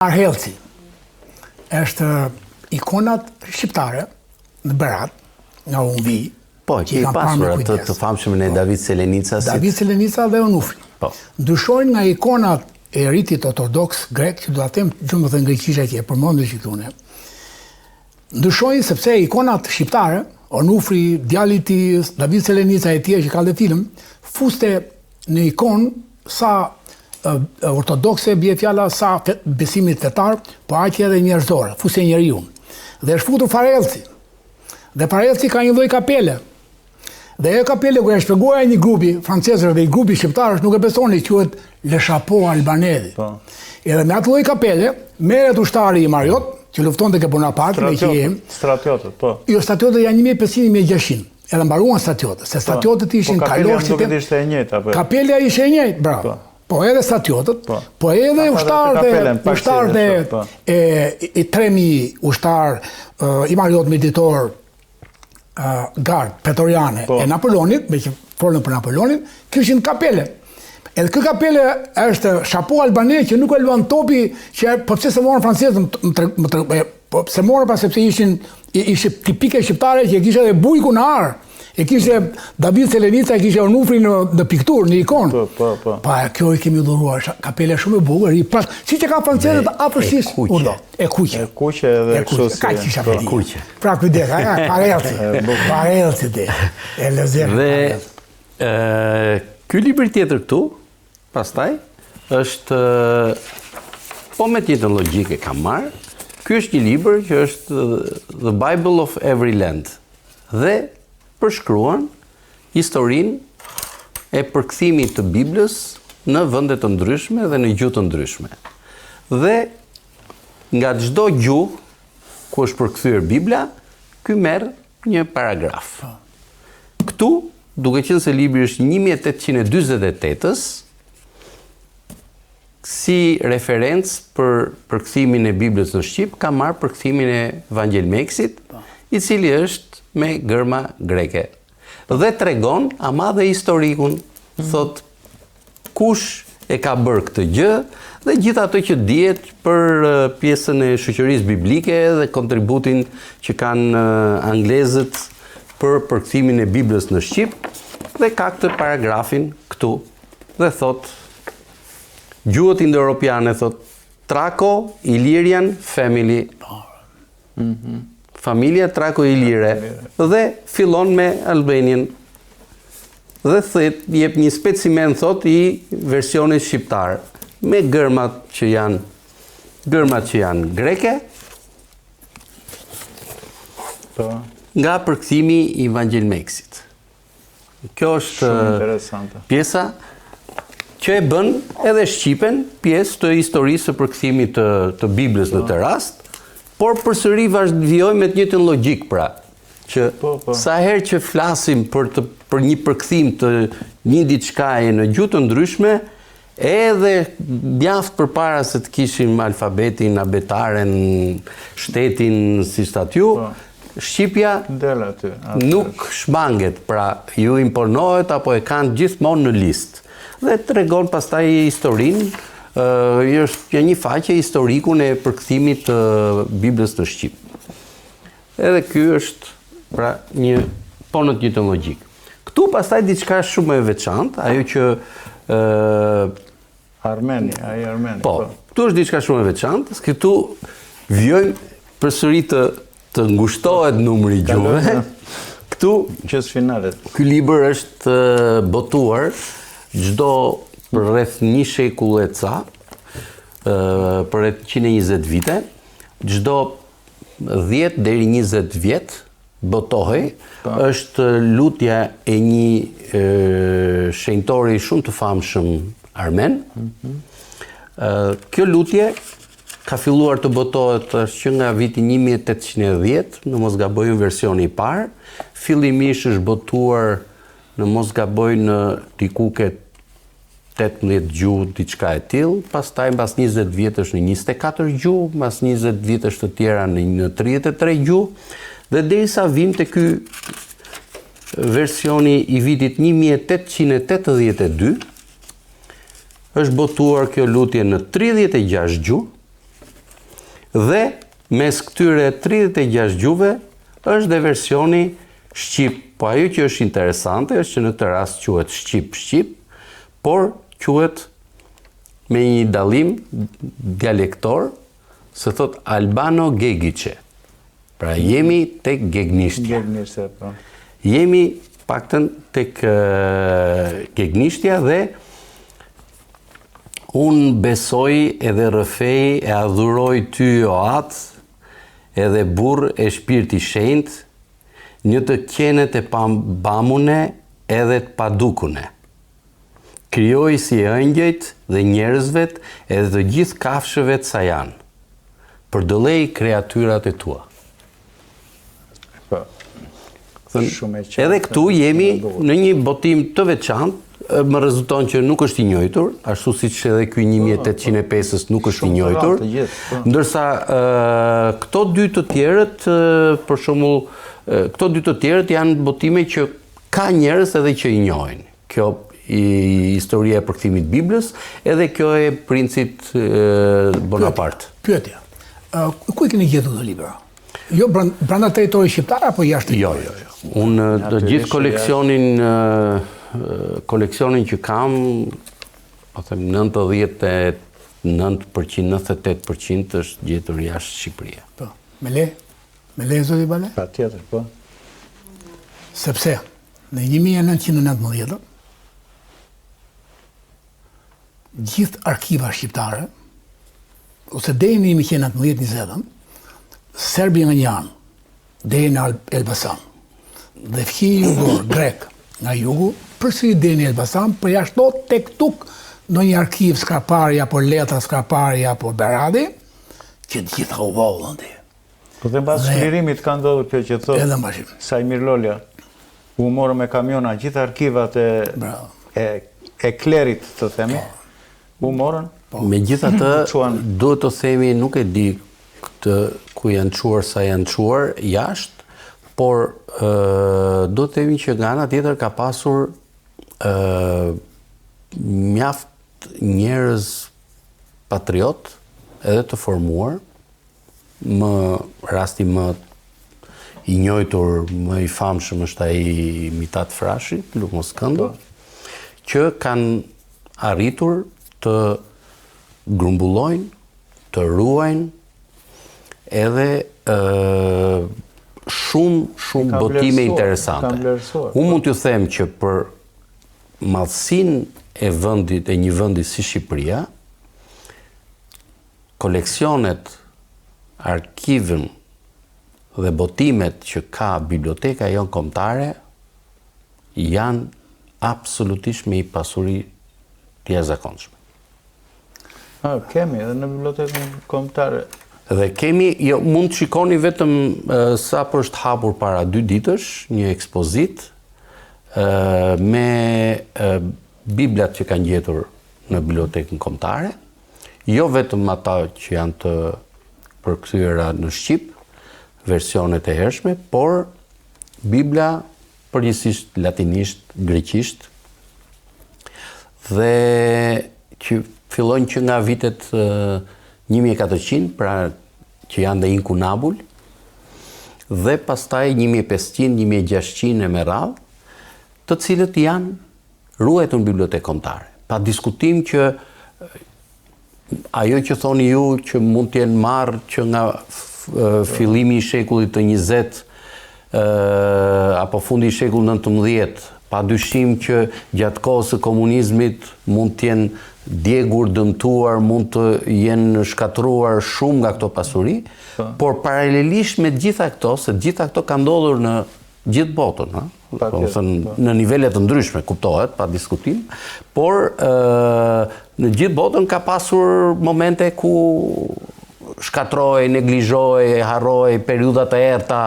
Arhelci është ikonat shqiptare në Berat, nga Unvi. Po, që i pasur atë të famshëm e David Selenica. David Selenica dhe Onufri. Po. Ndryshojnë nga ikonat e ritit ortodoks grek, që do ta them gjumët dhe greqisha që e përmendë që këtu ne. Ndryshojnë sepse ikonat shqiptare, Onufri, djali i tij, David Selenica e tjerë që ka dhe film, fuste në ikonë sa ortodokse bie fjala sa besimit fetar, po aq edhe njerëzore, fuste njeriu. Dhe është futur Farellci. Dhe Farellci ka një lloj kapele. Dhe ajo kapele kur e shpjegoja një grupi francezëve dhe një grupi shqiptarësh nuk e besoni, quhet Le Chapeau Albanese. Po. Edhe me atë lloj kapele merret ushtari i Mariot, që luftonte ke Bonaparte me që Stratiotët, po. Jo, stratiotët janë 1500-1600. Edhe mbaruan stratiotët, se stratiotët ishin kalosh që ishte e njëjtë apo. Kapelja ishte e njëjtë, bravo. Po edhe stratiotët, po edhe ushtarët e 3000 ushtar i Mariot Meditor, gard pretoriane e Napoleonit, me që folën për Napoleonin, kishin kapele. Edhe kjo kapele është Chapeau Albanese që nuk e luan topi, që po pse se morën francezët, po se morën pas sepse ishin tipike shqiptare që e kishte edhe bujku në ar. E kishte David Selenica, e kishte Onufri në pikturë, në ikonë. Po. Pa, kjo i kemi dhuruar, kapele shumë e bukur, siç e ka francezët afërsisht. E kuqe. E kuqe edhe kështu si. Ka kisha kuqe. Pra kujdes, Farellci dhe. E lezet. Dhe ky libër tjetër këtu, pastaj, është po me tjetër logjike kam marrë. Ky është një libër që është The Bible of Every Land. Dhe përshkruan historinë e përkthimit të Biblës në vende të ndryshme dhe në gjuhë të ndryshme. Dhe nga çdo gjuhë ku është përkthyer Bibla, ky merr një paragraf. Këtu, duke qenë se libri është 1848-ës, si referencë për përkthimin e Biblës në Shqip, ka marrë përkthimin e Vangel Meksit, i cili është me gërma greke. Dhe tregon ama dhe historikun, thot kush e ka bërë këtë gjë dhe gjithë ato që dihet për pjesën e shoqërisë biblike dhe kontributin që kanë anglezët për përkthimin e Biblës në Shqip, dhe ka këtë paragrafin këtu dhe thot gjuhët indo-europiane, thot Traco Illyrian Family. Familja Traco-Illyre, dhe fillon me Albanian. Dhe jep një specimen, thot, i versionit shqiptar, me gërmat që janë greke, nga përkthimi i Vangel Meksit. Kjo është pjesa që e bën edhe Shqipen pjesë të historisë së përkthimit të Biblës në të rast, por përsëri vazhdojmë me të njëjtën logjik, pra, që sa herë që flasim për një përkthim të një diçkaje në gjuhë të ndryshme, edhe mjaft përpara se të kishim alfabetin, abetaren, shtetin si statju, Shqipja nuk shmanget, pra ju imponohet apo e kanë gjithmonë në listë. Dhe tregon pastaj historinë, është një faqe historikun e përkthimit të Biblës në Shqip. Edhe ky është pra një po në të njëjtën logjik. Këtu pastaj diçka shumë e veçantë, ajo që Armeni. Po, këtu është diçka shumë e veçantë, këtu vjojmë përsëri të ngushtohet numri i gjuhëve. Këtu qes finalet. Ky libër është botuar çdo për rreth një shekull e ca, për rreth 120 vite, çdo 10 deri 20 vjet botohej, është lutja e një shenjtori shumë të famshëm armen. Kjo lutje ka filluar të botohet që nga viti 1810, në mos gaboj në versioni i parë, fillimisht është botuar në mos gaboj në dikuke 18 gjuhë, diçka e tillë, pastaj mbas 20 vjetësh në 24 gjuhë, mbas 20 vjetësh të tjera në 33 gjuhë, dhe derisa vim te ky versioni i vitit 1882, është botuar kjo lutje në 36 gjuhë, Dhe mes këtyre 36 gjuhëve është dhe versioni shqip. Po ajo që është interesante është që në këtë rast quhet shqip, por quhet me një dallim dialektor, se thot Albano Gegiçe. Pra jemi tek gegnishtja. Jemi paktën tek gegnishtja dhe unë besoj edhe rëfej e adhuroj ty o atë, edhe burr e shpirti shenjtë, një të qenet e pambamune edhe të padukune. Krijoj si ëngjëjt dhe njerëzvet edhe të gjithë kafshëve të sa janë. Përdëllej kreatyrat e tua. Edhe këtu jemi në një botim të veçantë, më rezulton që nuk është i njëjtur, ashtu siç edhe ky 1805-s nuk është i njëjtur, ndërsa këto dy të tjerët, për shembull, këto dy të tjerët janë botime që ka njerëz edhe që i njohin. Kjo historia e përkthimit të Biblës, edhe kjo e princit Bonaparte. Pyetja. Ku e keni gjetur këtë libra? Jo brenda territorit shqiptar apo jashtë? Jo. Unë të gjithë koleksionin që kam, po them 99%, 98% është gjetur jashtë Shqipëria. Po. Me le zoti Bale? Patjetër, po. Sepse në 1919 gjithë arkiva shqiptare, ose deri në 1920, serbi nga një anë, deri në Elbasan, dhe fqinj jugor, grek, nga jugu, përsëri deri në Elbasan, përjashtot tek tuk në një arkiv Skrapari, apo letra Skrapari, apo Beradi, që të gjitha u vollën dhe. Po dhe mbas shlirimit ka ndodhur kjo që thotë Sajmir Lolja, u morë me kamiona gjithë arkivat e klerit, të themi, u morën. Megjithatë, duhet të themi, nuk e di këtë ku janë çuar sa janë çuar jashtë, por do të themi që nga ana tjetër ka pasur mjaft njerëz patriot edhe të formuar, rasti më i njojtur, më i famshëm është ai Mitat Frashi, Lumos Këndo, që kanë arritur të grumbullojnë, të ruajnë edhe shumë botime interesante. Unë mund t'ju them që për madhësinë e vendit, e një vendi si Shqipëria, koleksionet, arkivën dhe botimet që ka biblioteka jonë kombëtare janë absolutisht me i pasuri të jashtëzakonshme. Kemi edhe në bibliotekën kombëtare. Dhe kemi, mund të shikoni vetëm sa për është hapur para 2 ditësh, një ekspozit me biblat që kanë gjetur në bibliotekën kombëtare, jo vetëm ata që janë të përkthyera në Shqip, versionet e hershme, por bibla përgjithsisht latinisht, greqisht, dhe që fillojnë që nga vitet 1400, pra që janë dhe inkunabul, dhe pastaj 1500, 1600 e me radhë, të cilët janë ruajtur në bibliotekë kombëtare. Pa diskutim që ajo që thoni ju që mund të jenë marrë që nga fillimi i shekullit të 20 apo fundi i shekullit 19, pa dyshim që gjatë kohës së komunizmit mund të jenë djegur, dëmtuar, mund të jenë shkatruar shumë nga këto pasuri, por paralelisht me gjitha këto, se gjitha këto ka ndodhur në gjithë botën, në nivele të ndryshme, kuptohet, pa diskutim, por në gjithë botën ka pasur momente ku shkatroj, neglizhoj, harroj, periudat e errta,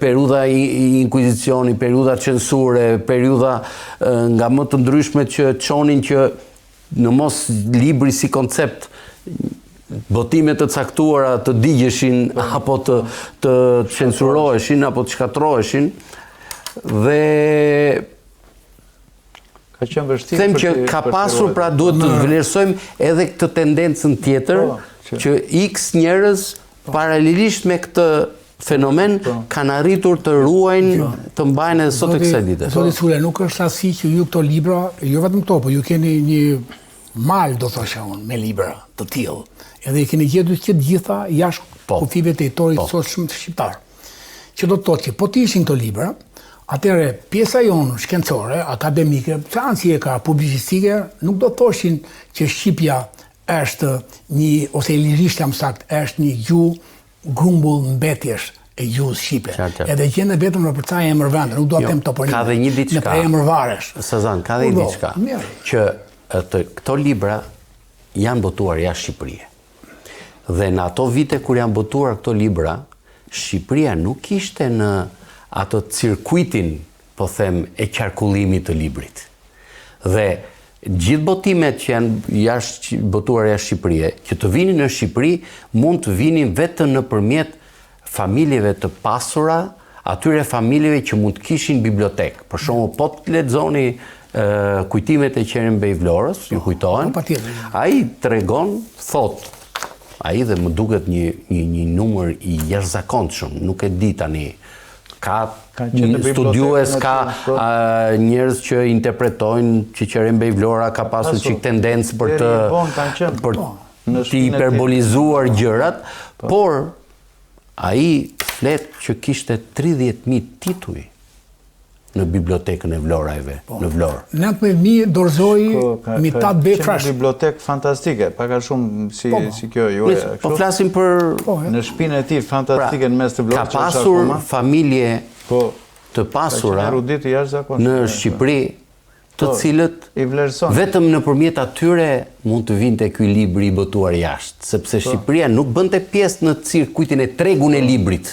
periuda i inkuizicioni, periuda censure, periuda nga më të ndryshme që çonin që në mos libri si koncept botimet të caktuara të digjeshin apo të censuroheshin apo të shkatroheshin, dhe ka qenë vështirë. Them që ka pasur, pra duhet të vlerësojmë edhe këtë tendencën tjetër që X njerëz paralelisht me këtë fenomen kanë arritur të ruajnë, të mbajnë edhe sot e kësaj dite. Zoti Sule, nuk është asi që ju këto libra, jo vetëm këto, po ju keni një mal, do thosha unë, me libra të tillë. Edhe i keni gjetur që të gjitha jashtë kufive të editorit shumë shqiptar. Që do të thotë që po të ishin këto libra, atëre pjesa jonë shkencore, akademike, ansi e ka publicistike, nuk do të thoshin që Shqipja është një, ose lirisht jam sakt, është një gjuhë grumbull mbetjesh e gjuhës shqipe. Edhe gjende vetëm në përca e emërvende, nuk do të them toponim. Ka dhe një diçka. Në emërvaresh. Sazan, ka dhe një diçka. Që këto libra janë botuar jashtë Shqipërisë. Dhe në ato vite kur janë botuar këto libra, Shqipëria nuk ishte në ato cirkuitin, po them, e qarkullimit të librit. Dhe gjithë botimet që janë botuar jashtë Shqipërisë, që të vinin në Shqipëri, mund të vinin vetëm nëpërmjet familjeve të pasura, atyre familjeve që mund të kishin bibliotekë. Për shembull, po të lexoni kujtimet e Qerenbej Vlorës, ju kujtohen, ai tregon, thotë, ai dhe më duket një numër i jashtëzakonshëm, nuk e di tani. Ka studiues, ka njerëz që interpretojnë që Qerenbej Vlora ka pasur çik tendencë për të hiperbolizuar gjërat, por ai flet që kishte 30.000 tituj në bibliotekën e Vlorajve, në Vlorë. 19.000 dorëzoi Mitat Befrash. Një bibliotekë fantastike, pak a shumë si kjo juaja. Po flasim për në shtëpinë e tij fantastike në mes të Vlorës. Ka pasur familje të pasura në Shqipëri, të cilët vetëm nëpërmjet atyre mund të vinte ky libri i botuar jashtë, sepse Shqipëria nuk bënte pjesë në cirkuitin e tregun e librit.